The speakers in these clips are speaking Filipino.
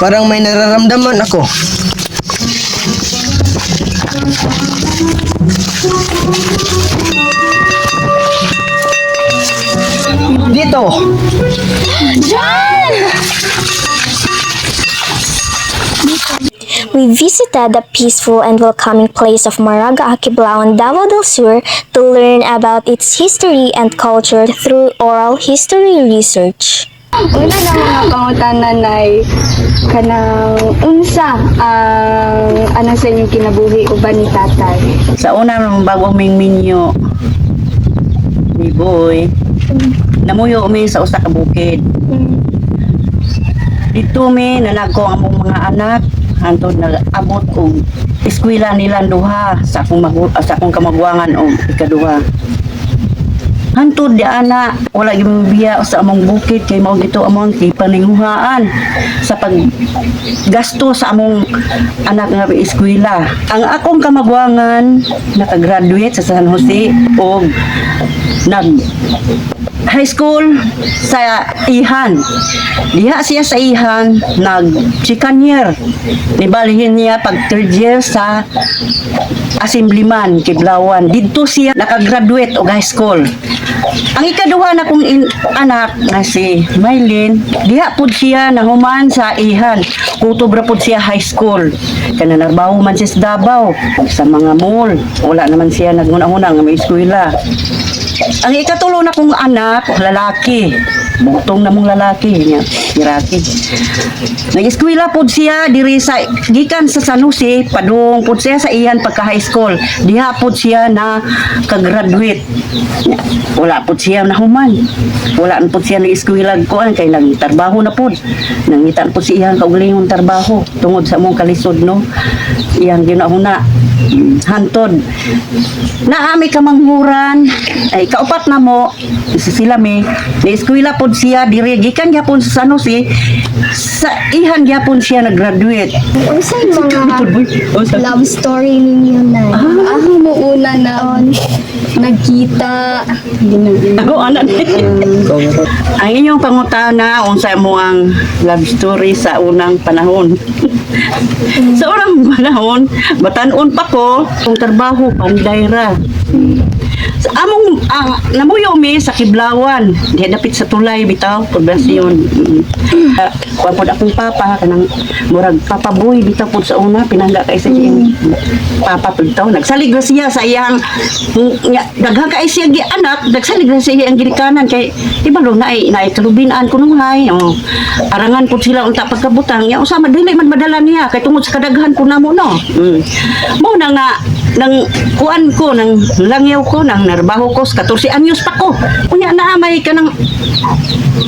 Parang may nararamdaman ako. Dito. We visited the peaceful and welcoming place of Maraga Akiblawan, Davao del Sur to learn about its history and culture through oral history research. Una na mga pangutanan ay kanang unsa ang anong sa inyong kinabuhi uban ni tatay. Sa una nung bago ming minyo ni Boy, namuyo umi sa usa ka bukid. Dito mi nanagko ang among mga anak hantod nag-abot og eskwela nila duha sa akong kamagwangan og ikaduha. Hantod di ana wala gyud biya sa among bukid kay mao gito among kipaninguhaan sa paggasto sa among anak nga eskwela. Ang akong kamagwangan nakagraduate sa San Jose og nag high school sa Ihan. Diha siya sa Ihan nag second year. Nibalihin niya pag third year sa Assemblyman Kiblawan. Dito siya nakagraduate og high school. Ang ikaduha na kong anak na si Mylene, diha pud siya nahuman sa Ihan. Kutubra pud siya high school. Kana narbaho man siya sa Davao sa mga mall. Wala naman siya naguna-una nga may eskwela. Ang ikatulo na kong anak, lalaki. Butong na mong lalaki niya, Iraki. Nag-eskwela pod siya diri sa gikan sa San Jose, padung pod siya sa iyan pagka high school. Diha pod siya na ka-graduate. Wala pod siya nahuman. Wala pod siya nag-eskwela kuan kay nagtrabaho na pod. Nangitan pod siya kaugalingong trabaho tungod sa mong kalisod no. Iyang ginahuna hantod. Naami ka manghuran ay kaupat na mo sila mi ni eskwela pod siya diri gikan gyapon sa San Jose sa ihan gyapon siya nag-graduate. Unsay mga love story ninyo na? Ako mo una na nagkita. Ako anak ang inyong pangutana unsa mo ang love story sa unang panahon. Sa unang panahon batan-on pa ko kung trabaho pandayra. Sa among namuyo mi sa Kiblawan, di dapit sa tulay bitaw poblasyon. Kuan pod akong papa kanang murag Papa Boy bitaw pod sa una pinangga kay sa iyang papa pod taw nagsalig na siya sa iyang daghang kay siya gi anak nagsalig na siya ang ginikanan kay ibalo na ay kalubinaan kuno hay arangan pod sila unta pagkabutang ya usa madili man madala niya kay tungod sa kadaghan ko namo no. Mao na nga nang kuan ko nang langyaw ko nang narbaho ko sa 14 anyos pa ko unya naamay ka nang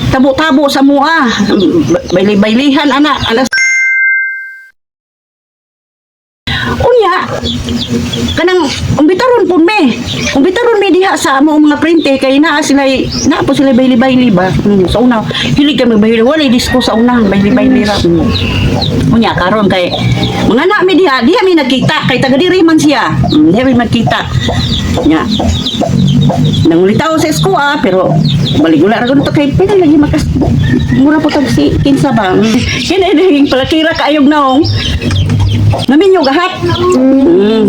tabo-tabo sa mua bayli-baylihan anak alas unya kanang umbitaron mi diha sa among mga printe kay naa po sila bayli-bayli ba sa una hilig kami bayli wala disco sa una bayli-bayli ra unya karon kay mga anak mi diha mi nakita kay taga diri man siya diha mi makita nya nangulitaw sa eskwela pero baligula ra gud to kay pila lagi makas mura po tag si kinsa ba kini ding palakira kaayog naong naminyo gahat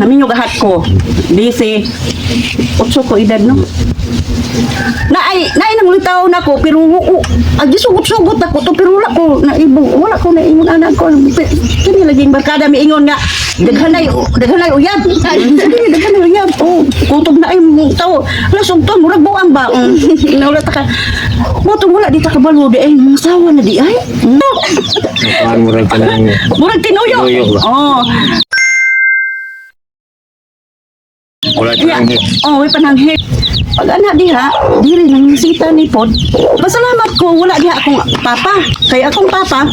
naminyo gahat ko disi 8 ko edad no naay nang litaw na ko pero agisugot-sugot ako to pero wala ko naibong anak ko kini laging barkada miingon nga daghanay uyab daghanay uyab kutob na ay tawo lasog to murag buang ba nawala ta ka mo to wala di ta kabalo di ay masawa na di ay murag tinuyo wala pananghit. May pananghit. Pag anak diha, diri nang nisita ni pod. Pasalamat ko wala diha akong papa. Kay akong papa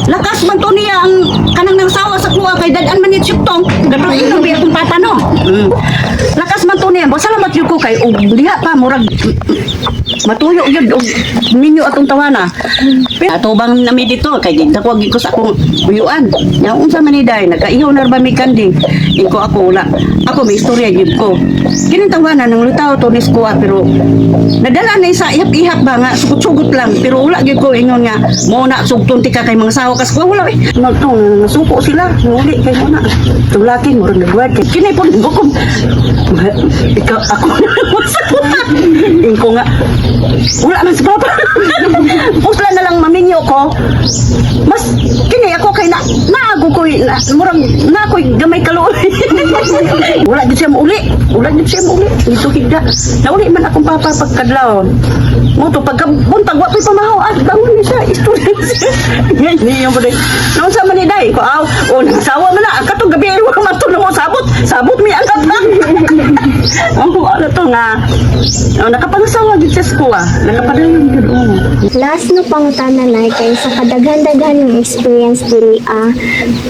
lakas man to niya ang kanang nang sawa sa kuha kay dadan man ni syuktong. Dapat ino bi akong papa no. Lakas man to niya. Pasalamat gyud ko kay diha pa murag matuyo yun og ninyo atong tawana. Pero ato bang nami dito kay gidako ko sa akong buyuan. Nya unsa man ni day nagkaihaw na ba mi kanding. Inko ako wala. Ako may istorya gyud ko. Kini tawanan nang lutaw to ni Skuha pero nadala na sa ihap-ihap ba nga sugot-sugot lang pero wala gyud ko ingon nga mo na sugton tika kay mga sawa kas ko wala nasuko sila uli kay mo na tulaki mo rin nagwad kay kini po ko ikaw ako inko nga wala man si papa pusla na lang maminyo ko mas kini ako kay naago ko murang na ako'y gamay kaluoy wala gyud siya mauli ito higda nauli man akong papa pagkadlaw mo to pagkabuntag wa pay pamahaw at bangon ni siya istorya niyo ba day naon sa man ni day ko aw o nasawa man na katong gabi wa matulong mo sabot mi ang katang ano to nga nakapangasawa gid sa Skuha nakapadayon gid Last no pangutananay kay sa kadaghan-daghan ng experience diri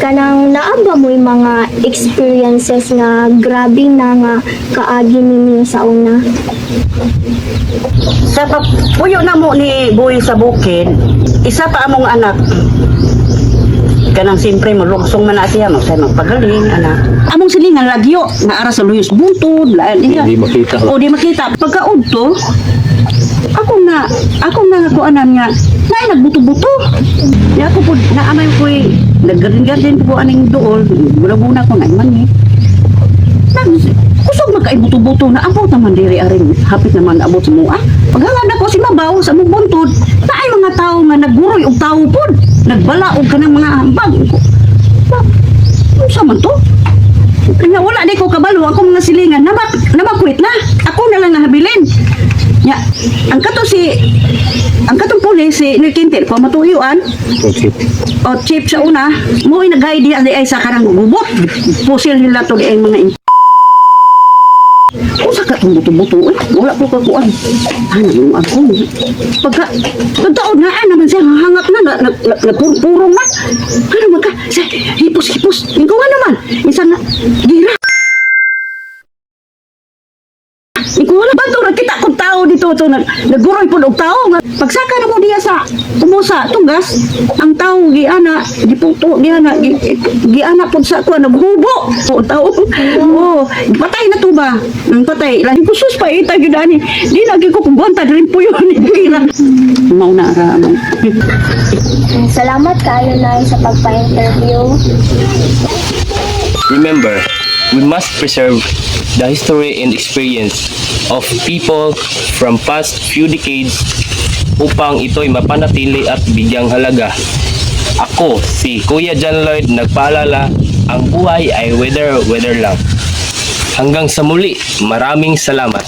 kanang naaba mo'y mga experiences nga grabe na nga kaagi ninyo sa una. sa puyo na mo ni Boy sa bukid isa pa among anak kanang siyempre malugsong man na siya magsay magpagaling anak among silingan lagyo na ara sa luyos buntod Hindi makita. o di makita pagkaudto ako nga ako anan nga nay nagbuto-buto ya ako po naamay ko naggarin-garin po aning dool gula-guna ko na man ni kusog magkay buto-buto na abot naman diri aring hapit naman abot sa mua paghangad ako si mabaw sa mong buntod na ay mga tao nga nagguroy og tawo pod nagbalaog ka ng mga hambag ko sa man to kanya wala di ko kabalo ako mga silingan namakwit na ako na lang nahabilin ya ang katong pulis si Nilkintil ko matuyuan o chip sa una mo nagay di ay sa karang gubot pusil nila to di ay mga kung sa katong buto-buto wala ko kakuan ano yung ako pagka nagtaon na naman siya hangak na nagpurong na ano magka hipos ikaw nga naman minsan na gira ikaw wala ba ito nakita kong tao dito ito naguroy po ng tao pagsaka na mo diya sa umusa tugas ang tao giana giputo giana po sa ako naghubo o tao patay na to ba ang patay lahi ko sus pa ita gidani di lagi ko kumbonta rin po yun gira mauna ra Salamat kayo na sa pagpa-interview. Remember, we must preserve the history and experience of people from past few decades upang ito'y mapanatili at bigyang halaga. Ako, si Kuya John Lloyd, nagpaalala, ang buhay ay weather lang. Hanggang sa muli, maraming salamat.